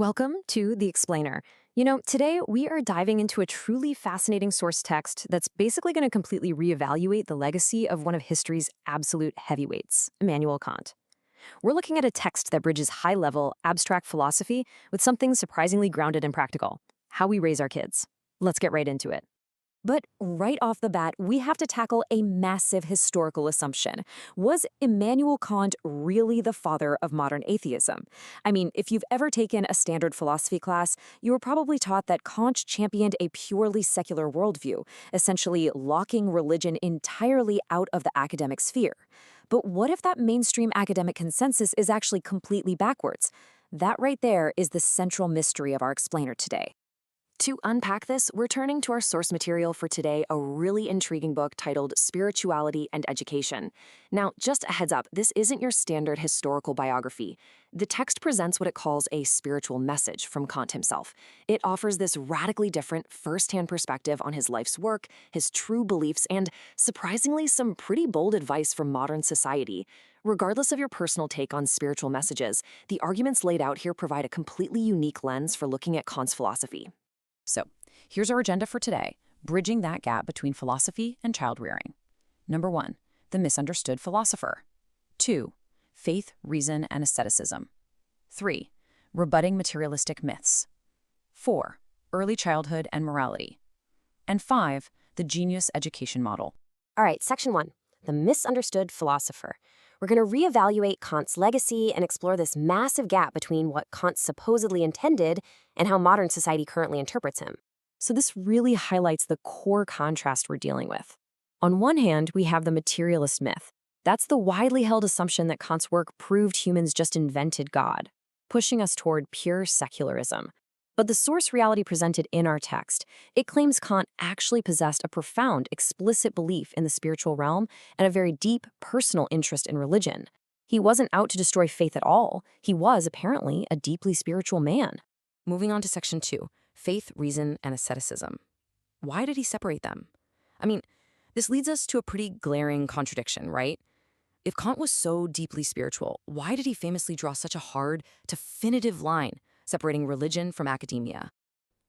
Welcome to The Explainer. Today we are diving into a truly fascinating source text that's basically going to completely reevaluate the legacy of one of history's absolute heavyweights, Immanuel Kant. We're looking at a text that bridges high level, abstract philosophy with something surprisingly grounded and practical: how we raise our kids. Let's get right into it. But right off the bat, we have to tackle a massive historical assumption. Was Immanuel Kant really the father of modern atheism? I mean, if you've ever taken a standard philosophy class, you were probably taught that Kant championed a purely secular worldview, essentially locking religion entirely out of the academic sphere. But what if that mainstream academic consensus is actually completely backwards? That right there is the central mystery of our explainer today. To unpack this, we're turning to our source material for today, a really intriguing book titled Spirituality and Education. Now, just a heads up, this isn't your standard historical biography. The text presents what it calls a spiritual message from Kant himself. It offers this radically different first-hand perspective on his life's work, his true beliefs, and, surprisingly, some pretty bold advice from modern society. Regardless of your personal take on spiritual messages, the arguments laid out here provide a completely unique lens for looking at Kant's philosophy. So, here's our agenda for today, bridging that gap between philosophy and child-rearing. Number 1, the misunderstood philosopher. 2, faith, reason, and asceticism. 3, rebutting materialistic myths. 4, early childhood and morality. And 5, the genius education model. All right, section 1, the misunderstood philosopher. We're going to reevaluate Kant's legacy and explore this massive gap between what Kant supposedly intended and how modern society currently interprets him. So this really highlights the core contrast we're dealing with. On one hand, we have the materialist myth. That's the widely held assumption that Kant's work proved humans just invented God, pushing us toward pure secularism. But the source reality presented in our text, it claims Kant actually possessed a profound, explicit belief in the spiritual realm and a very deep, personal interest in religion. He wasn't out to destroy faith at all. He was, apparently, a deeply spiritual man. Moving on to section 2, faith, reason, and asceticism. Why did he separate them? I mean, this leads us to a pretty glaring contradiction, right? If Kant was so deeply spiritual, why did he famously draw such a hard, definitive line separating religion from academia?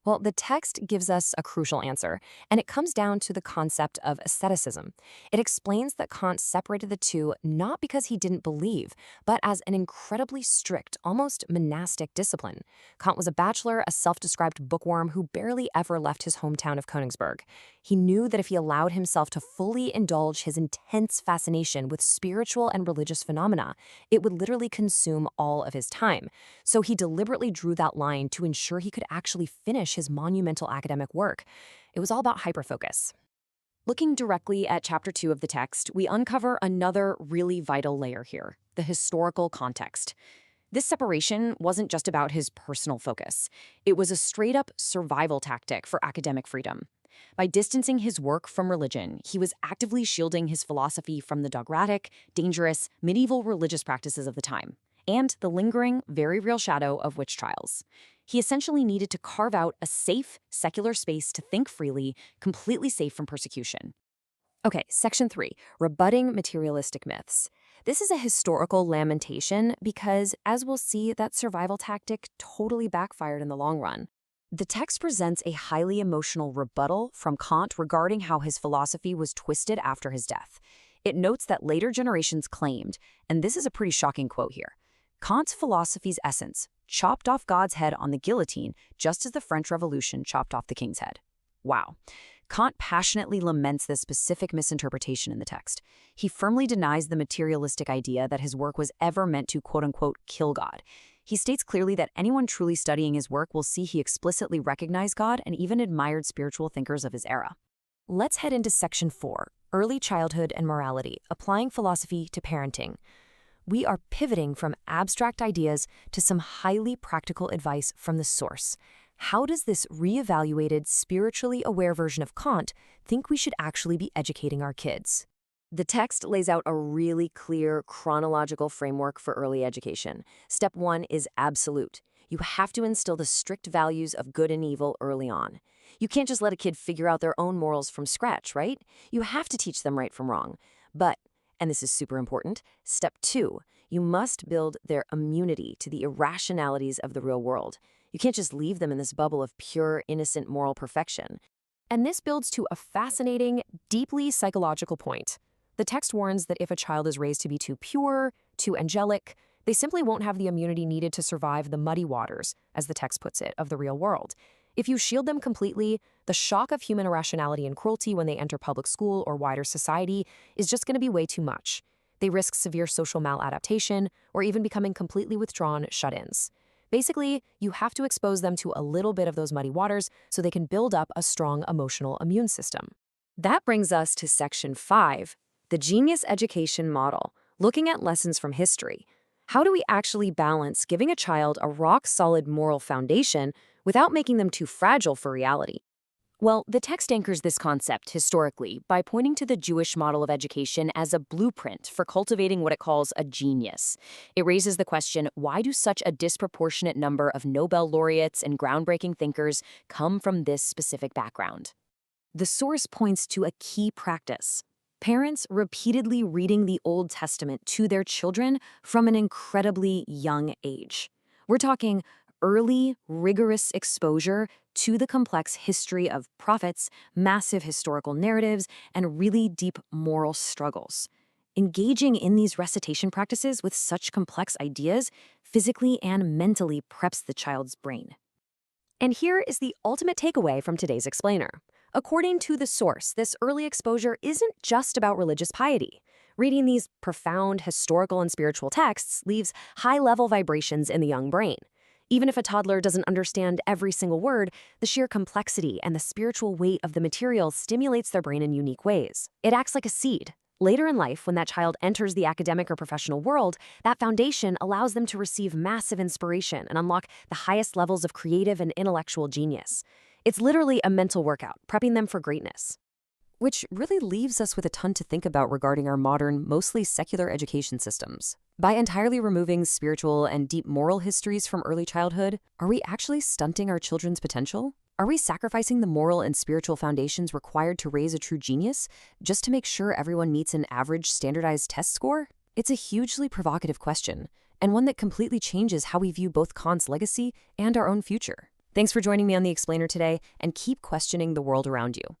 Well, the text gives us a crucial answer, and it comes down to the concept of asceticism. It explains that Kant separated the two not because he didn't believe, but as an incredibly strict, almost monastic discipline. Kant was a bachelor, a self-described bookworm who barely ever left his hometown of Königsberg. He knew that if he allowed himself to fully indulge his intense fascination with spiritual and religious phenomena, it would literally consume all of his time. So he deliberately drew that line to ensure he could actually finish his monumental academic work. It was all about hyperfocus. Looking directly at chapter 2 of the text, we uncover another really vital layer here: the historical context. This separation wasn't just about his personal focus. It was a straight-up survival tactic for academic freedom. By distancing his work from religion, he was actively shielding his philosophy from the dogmatic, dangerous, medieval religious practices of the time, and the lingering, very real shadow of witch trials. He essentially needed to carve out a safe, secular space to think freely, completely safe from persecution. Okay, section 3, rebutting materialistic myths. This is a historical lamentation because, as we'll see, that survival tactic totally backfired in the long run. The text presents a highly emotional rebuttal from Kant regarding how his philosophy was twisted after his death. It notes that later generations claimed, and this is a pretty shocking quote here, Kant's philosophy's essence chopped off God's head on the guillotine just as the French Revolution chopped off the king's head. Wow. Kant passionately laments this specific misinterpretation in the text. He firmly denies the materialistic idea that his work was ever meant to quote-unquote kill God. He states clearly that anyone truly studying his work will see he explicitly recognized God and even admired spiritual thinkers of his era. Let's head into section 4, early childhood and morality, applying philosophy to parenting. We are pivoting from abstract ideas to some highly practical advice from the source. How does this reevaluated, spiritually aware version of Kant think we should actually be educating our kids? The text lays out a really clear chronological framework for early education. Step 1 is absolute. You have to instill the strict values of good and evil early on. You can't just let a kid figure out their own morals from scratch, right? You have to teach them right from wrong. But, and this is super important, step 2, you must build their immunity to the irrationalities of the real world. You can't just leave them in this bubble of pure, innocent moral perfection. And this builds to a fascinating, deeply psychological point. The text warns that if a child is raised to be too pure, too angelic, they simply won't have the immunity needed to survive the muddy waters, as the text puts it, of the real world. If you shield them completely, the shock of human irrationality and cruelty when they enter public school or wider society is just going to be way too much. They risk severe social maladaptation or even becoming completely withdrawn shut-ins. Basically, you have to expose them to a little bit of those muddy waters so they can build up a strong emotional immune system. That brings us to Section 5, the Genius Education Model, looking at lessons from history. How do we actually balance giving a child a rock-solid moral foundation without making them too fragile for reality? Well, the text anchors this concept historically by pointing to the Jewish model of education as a blueprint for cultivating what it calls a genius. It raises the question, why do such a disproportionate number of Nobel laureates and groundbreaking thinkers come from this specific background? The source points to a key practice: parents repeatedly reading the Old Testament to their children from an incredibly young age. We're talking early, rigorous exposure to the complex history of prophets, massive historical narratives, and really deep moral struggles. Engaging in these recitation practices with such complex ideas physically and mentally preps the child's brain. And here is the ultimate takeaway from today's explainer. According to the source, this early exposure isn't just about religious piety. Reading these profound historical and spiritual texts leaves high-level vibrations in the young brain. Even if a toddler doesn't understand every single word, the sheer complexity and the spiritual weight of the material stimulates their brain in unique ways. It acts like a seed. Later in life, when that child enters the academic or professional world, that foundation allows them to receive massive inspiration and unlock the highest levels of creative and intellectual genius. It's literally a mental workout, prepping them for greatness. Which really leaves us with a ton to think about regarding our modern, mostly secular education systems. By entirely removing spiritual and deep moral histories from early childhood, are we actually stunting our children's potential? Are we sacrificing the moral and spiritual foundations required to raise a true genius just to make sure everyone meets an average standardized test score? It's a hugely provocative question, and one that completely changes how we view both Kant's legacy and our own future. Thanks for joining me on The Explainer today, and keep questioning the world around you.